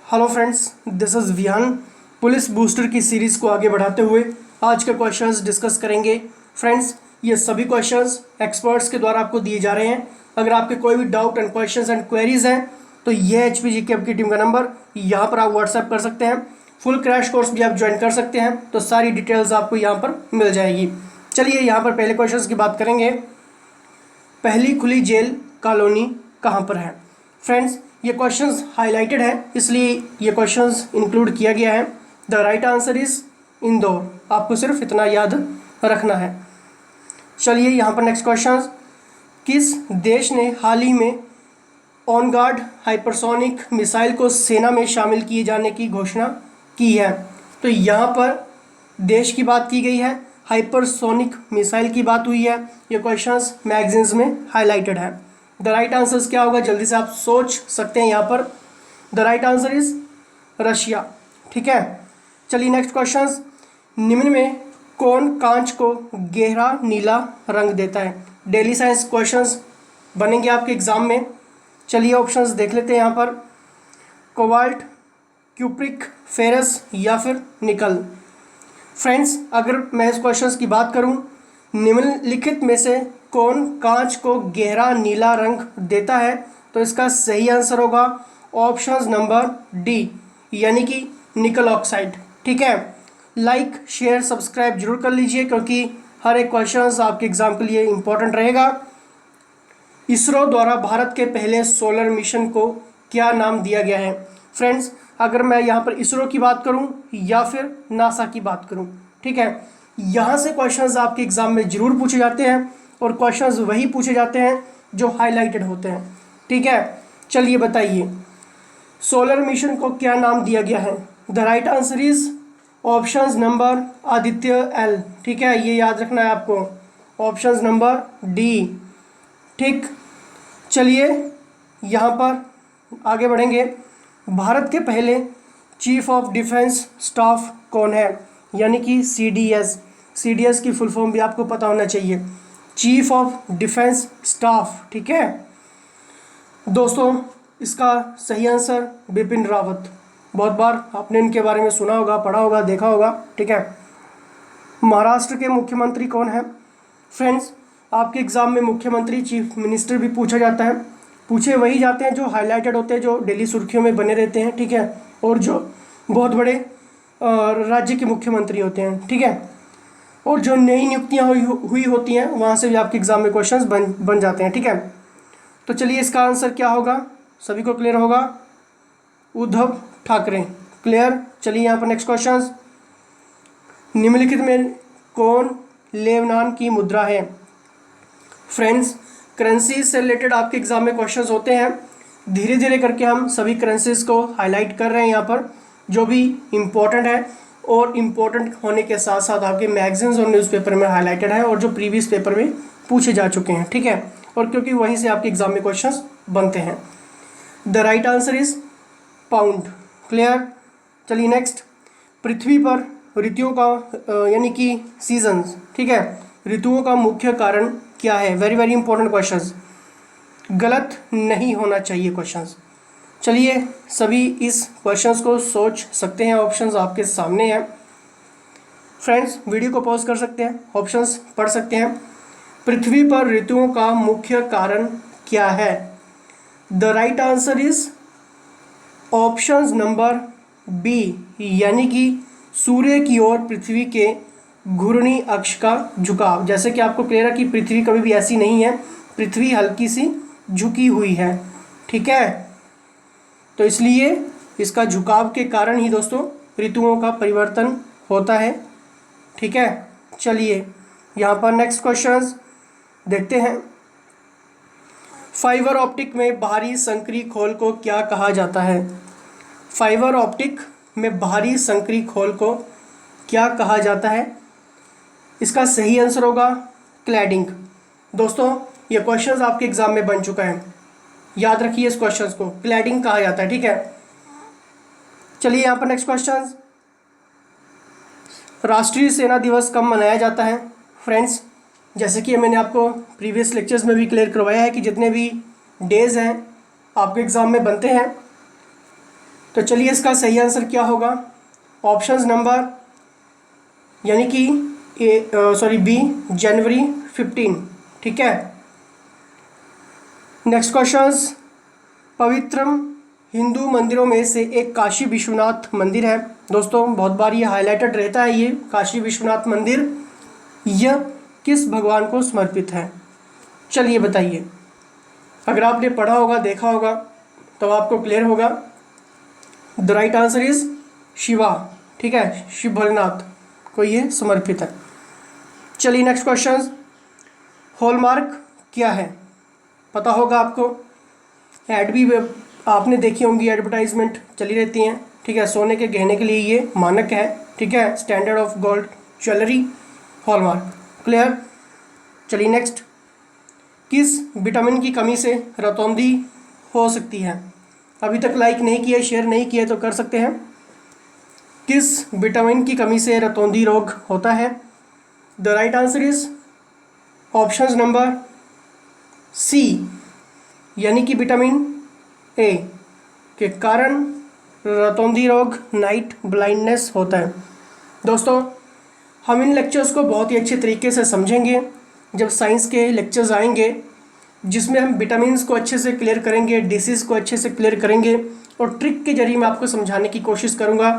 Hello friends, this is Vihaan. Police booster की series को आगे बढ़ाते हुए आज के क्वेश्चंस डिस्कस करेंगे। फ्रेंड्स, ये सभी क्वेश्चंस एक्सपर्ट्स के द्वारा आपको दिए जा रहे हैं। अगर आपके कोई भी doubt and questions and queries हैं तो ये HPGK आपकी टीम का नंबर यहाँ पर आप व्हाट्सएप कर सकते हैं। फुल क्रैश कोर्स भी आप ज्वाइन कर सकते हैं, तो सारी डिटेल्स आपको यहाँ पर मिल जाएगी। चलिए यहाँ पर पहले क्वेश्चन की बात करेंगे। पहली खुली जेल कॉलोनी कहाँ पर है? फ्रेंड्स, ये क्वेश्चंस हाईलाइटेड है, इसलिए ये क्वेश्चंस इंक्लूड किया गया है। The right answer is Indore. आपको सिर्फ इतना याद रखना है। चलिए यहाँ पर नेक्स्ट क्वेश्चन। किस देश ने हाल ही में ऑन गार्ड हाइपरसोनिक मिसाइल को सेना में शामिल किए जाने की घोषणा की है? तो यहाँ पर देश की बात की गई है, हाइपरसोनिक मिसाइल की बात हुई है। ये क्वेश्चंस मैगजीन्स में हाईलाइटेड है। द राइट आंसर क्या होगा, जल्दी से आप सोच सकते हैं यहाँ पर। The right answer is Russia. ठीक है, चलिए नेक्स्ट क्वेश्चन। निम्न में कौन कांच को गहरा नीला रंग देता है? डेली साइंस क्वेश्चंस बनेंगे आपके एग्जाम में। चलिए ऑप्शंस देख लेते हैं यहाँ पर। कोबाल्ट, क्यूप्रिक, फेरस या फिर निकल। फ्रेंड्स, अगर मैं इस क्वेश्चंस की बात करूं, निम्नलिखित में से कौन कांच को गहरा नीला रंग देता है? तो इसका सही आंसर होगा ऑप्शन नंबर डी, यानी कि निकल ऑक्साइड। ठीक है, लाइक शेयर सब्सक्राइब जरूर कर लीजिए, क्योंकि हर एक क्वेश्चंस आपके एग्जाम के लिए इंपॉर्टेंट रहेगा। इसरो द्वारा भारत के पहले सोलर मिशन को क्या नाम दिया गया है? फ्रेंड्स, अगर मैं यहाँ पर इसरो की बात करूँ या फिर नासा की बात करूँ, ठीक है, यहाँ से क्वेश्चंस आपके एग्जाम में जरूर पूछे जाते हैं, और क्वेश्चंस वही पूछे जाते हैं जो हाईलाइटेड होते हैं। ठीक है, चलिए बताइए सोलर मिशन को क्या नाम दिया गया है? The right answer is options number Aditya L. ठीक है, ये याद रखना है आपको, ऑप्शंस नंबर डी। ठीक, चलिए यहाँ पर आगे बढ़ेंगे। भारत के पहले चीफ ऑफ डिफेंस स्टाफ कौन है? यानी कि CDS। CDS की फुल फॉर्म भी आपको पता होना चाहिए, चीफ ऑफ डिफेंस स्टाफ। ठीक है दोस्तों, इसका सही आंसर बिपिन रावत। बहुत बार आपने इनके बारे में सुना होगा, पढ़ा होगा, देखा होगा। ठीक है, महाराष्ट्र के मुख्यमंत्री कौन है? फ्रेंड्स, आपके एग्जाम में मुख्यमंत्री, चीफ मिनिस्टर भी पूछा जाता है। पूछे वही जाते हैं जो हाईलाइटेड होते हैं, जो डेली सुर्खियों में बने रहते हैं। ठीक है, और जो बहुत बड़े राज्य के मुख्यमंत्री होते हैं। ठीक है, और जो नई नियुक्तियां हुई होती हैं, वहाँ से भी आपके एग्जाम में क्वेश्चंस बन जाते हैं। ठीक है, तो चलिए इसका आंसर क्या होगा, सभी को क्लियर होगा? उद्धव ठाकरे। क्लियर। चलिए यहाँ पर नेक्स्ट क्वेश्चन। निम्नलिखित में कौन लेबनान की मुद्रा है? फ्रेंड्स, करेंसीज से रिलेटेड आपके एग्जाम में क्वेश्चंस होते हैं। धीरे धीरे करके हम सभी करेंसीज को हाईलाइट कर रहे हैं यहाँ पर, जो भी इम्पोर्टेंट है, और इम्पोर्टेंट होने के साथ साथ आपके मैगजीन्स और न्यूज़पेपर में हाईलाइटेड है, और जो प्रीवियस पेपर में पूछे जा चुके हैं। ठीक है, और क्योंकि वहीं से आपके एग्जाम में क्वेश्चंस बनते हैं। The right answer is pound. Clear. चलिए नेक्स्ट। पृथ्वी पर ऋतुओं का यानी कि सीजन्स, ठीक है, ऋतुओं का मुख्य कारण क्या है? वेरी वेरी इंपॉर्टेंट क्वेश्चंस, गलत नहीं होना चाहिए क्वेश्चंस। चलिए सभी इस क्वेश्चंस को सोच सकते हैं, ऑप्शंस आपके सामने हैं। फ्रेंड्स, वीडियो को पॉज कर सकते हैं, ऑप्शंस पढ़ सकते हैं। पृथ्वी पर ऋतुओं का मुख्य कारण क्या है? The right answer is options number B, यानी कि सूर्य की ओर पृथ्वी के घूर्णी अक्ष का झुकाव। जैसे कि आपको क्लियर है कि पृथ्वी कभी भी ऐसी नहीं है, पृथ्वी हल्की सी झुकी हुई है। ठीक है, तो इसलिए इसका झुकाव के कारण ही दोस्तों ऋतुओं का परिवर्तन होता है। ठीक है, चलिए यहाँ पर नेक्स्ट क्वेश्चन देखते हैं। फाइबर ऑप्टिक में बाहरी संकरी खोल को क्या कहा जाता है? फाइबर ऑप्टिक में बाहरी संकरी खोल को क्या कहा जाता है? इसका सही आंसर होगा क्लैडिंग। दोस्तों, ये क्वेश्चंस आपके एग्जाम में बन चुका है, याद रखिए इस क्वेश्चंस को, क्लैडिंग कहा जाता है। ठीक है, चलिए यहाँ पर नेक्स्ट क्वेश्चन। राष्ट्रीय सेना दिवस कब मनाया जाता है? फ्रेंड्स, जैसे कि मैंने आपको प्रीवियस लेक्चर्स में भी क्लियर करवाया है कि जितने भी डेज़ हैं आपके एग्ज़ाम में बनते हैं, तो चलिए इसका सही आंसर क्या होगा, ऑप्शंस नंबर यानी कि बी जनवरी 15। ठीक है। नेक्स्ट क्वेश्चंस, पवित्र हिंदू मंदिरों में से एक काशी विश्वनाथ मंदिर है। दोस्तों बहुत बार ये हाईलाइटेड रहता है, ये काशी विश्वनाथ मंदिर, यह किस भगवान को समर्पित है? चलिए बताइए। अगर आपने पढ़ा होगा, देखा होगा, तो आपको क्लियर होगा। The right answer is Shiva. ठीक है, शिव भोलेनाथ को ये समर्पित है। चलिए नेक्स्ट क्वेश्चन, हॉलमार्क क्या है? पता होगा आपको, ऐड भी आपने देखी होंगी, एडवर्टाइजमेंट चली रहती हैं। ठीक है, सोने के गहने के लिए ये मानक है। ठीक है, standard of gold jewellery, hallmark. Clear. चलिए नेक्स्ट, किस विटामिन की कमी से रतौंधी हो सकती है? अभी तक लाइक नहीं किया, शेयर नहीं किया तो कर सकते हैं। किस विटामिन की कमी से रतौंधी रोग होता है? The right answer is options number C, यानी कि विटामिन ए के कारण रतौंधी रोग, नाइट ब्लाइंडनेस होता है। दोस्तों हम इन लेक्चर्स को बहुत ही अच्छे तरीके से समझेंगे जब साइंस के लेक्चर्स आएंगे, जिसमें हम विटामिन्स को अच्छे से क्लियर करेंगे, डिसीज़ को अच्छे से क्लियर करेंगे, और ट्रिक के जरिए मैं आपको समझाने की कोशिश करूँगा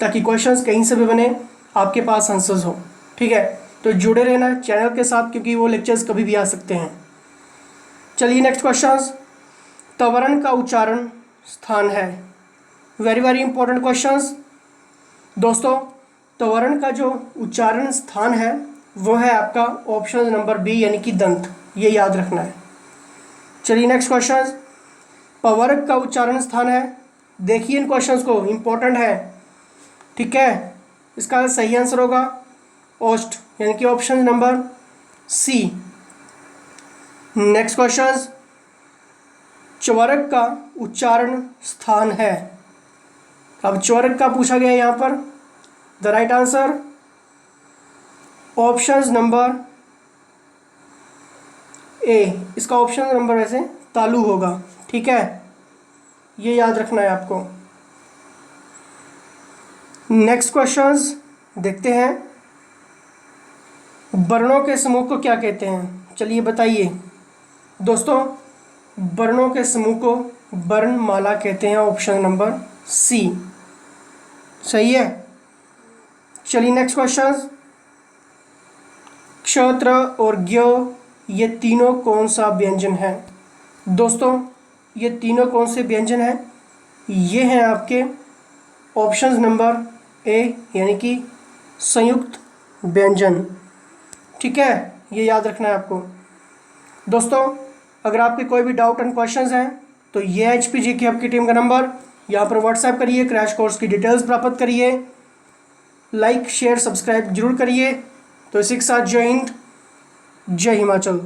ताकि क्वेश्चंस कहीं से भी बने आपके पास आंसर्स हो। ठीक है, तो जुड़े रहना चैनल के साथ, क्योंकि वो लेक्चर्स कभी भी आ सकते हैं। चलिए नेक्स्ट क्वेश्चंस, त्वरण का उच्चारण स्थान है। Very very important questions. दोस्तों त्वरण का जो उच्चारण स्थान है वो है आपका ऑप्शन नंबर बी, यानी कि दंत। ये याद रखना है। चलिए नेक्स्ट क्वेश्चन, पवर्ग का उच्चारण स्थान है। देखिए इन क्वेश्चंस को, इंपॉर्टेंट है। ठीक है, इसका सही आंसर होगा ओस्ट, यानी कि option number C. Next question, च्वर्ग का उच्चारण स्थान है। अब च्वर्ग का पूछा गया यहाँ पर। The right answer option number A, इसका ऑप्शन नंबर वैसे तालु होगा। ठीक है, ये याद रखना है आपको। नेक्स्ट क्वेश्चंस देखते हैं, वर्णों के समूह को क्या कहते हैं? चलिए बताइए। दोस्तों वर्णों के समूह को वर्णमाला कहते हैं, ऑप्शन नंबर सी सही है। चलिए नेक्स्ट क्वेश्चन, क्षत्र और ज्ञ ये तीनों कौन सा व्यंजन है? दोस्तों ये तीनों कौन से व्यंजन हैं? ये हैं आपके ऑप्शन नंबर ए, यानी कि संयुक्त व्यंजन। ठीक है, ये याद रखना है आपको। दोस्तों अगर आपके कोई भी डाउट एंड क्वेश्चंस हैं तो ये HPG की आपकी टीम का नंबर, यहाँ पर व्हाट्सएप करिए, क्रैश कोर्स की डिटेल्स प्राप्त करिए, लाइक शेयर सब्सक्राइब जरूर करिए। तो इसी के साथ जय हिंद, जय हिमाचल।